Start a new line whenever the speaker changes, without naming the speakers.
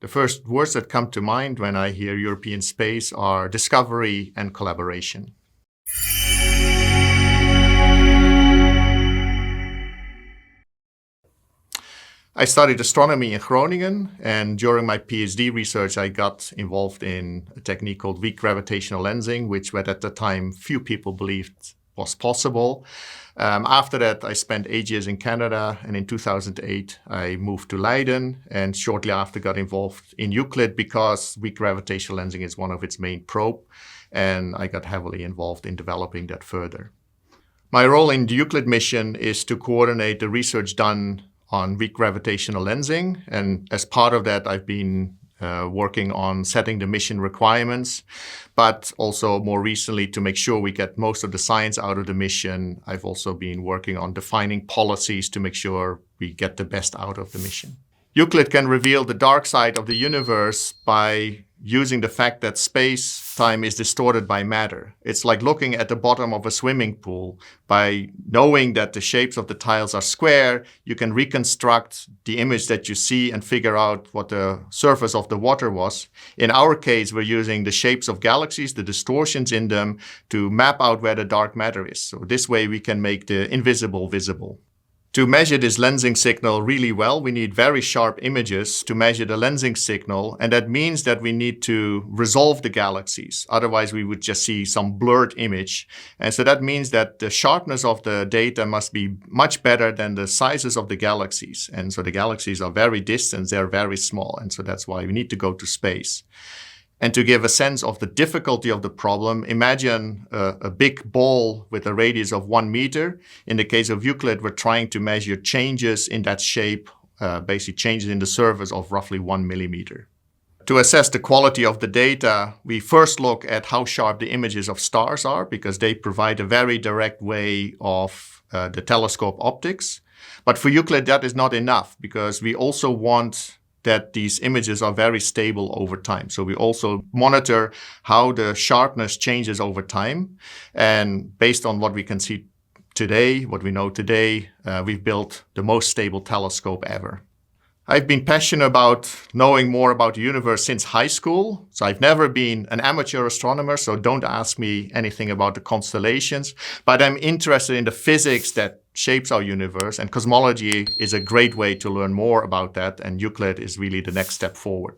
The first words that come to mind when I hear European space are discovery and collaboration. I studied astronomy in Groningen, and during my PhD research, I got involved in a technique called weak gravitational lensing, which at the time few people believed was possible. After that, I spent 8 years in Canada, and in 2008, I moved to Leiden, and shortly after got involved in Euclid because weak gravitational lensing is one of its main probe, and I got heavily involved in developing that further. My role in the Euclid mission is to coordinate the research done on weak gravitational lensing, and as part of that, I've been working on setting the mission requirements, but also more recently to make sure we get most of the science out of the mission. I've also been working on defining policies to make sure we get the best out of the mission. Euclid can reveal the dark side of the universe by using the fact that space-time is distorted by matter. It's like looking at the bottom of a swimming pool. By knowing that the shapes of the tiles are square, you can reconstruct the image that you see and figure out what the surface of the water was. In our case, we're using the shapes of galaxies, the distortions in them, to map out where the dark matter is. So this way we can make the invisible visible. To measure this lensing signal really well, we need very sharp images to measure the lensing signal, and that means that we need to resolve the galaxies. Otherwise, we would just see some blurred image. And so that means that the sharpness of the data must be much better than the sizes of the galaxies. And so the galaxies are very distant, they're very small, and so that's why we need to go to space. And to give a sense of the difficulty of the problem, imagine a big ball with a radius of 1 meter. In the case of Euclid, we're trying to measure changes in that shape, basically changes in the surface of roughly 1 millimeter. To assess the quality of the data, we first look at how sharp the images of stars are, because they provide a very direct way of the telescope optics. But for Euclid, that is not enough, because we also want that these images are very stable over time. So we also monitor how the sharpness changes over time. And based on what we can see today, what we know today, we've built the most stable telescope ever. I've been passionate about knowing more about the universe since high school. So I've never been an amateur astronomer, so don't ask me anything about the constellations. But I'm interested in the physics that shapes our universe, and cosmology is a great way to learn more about that, and Euclid is really the next step forward.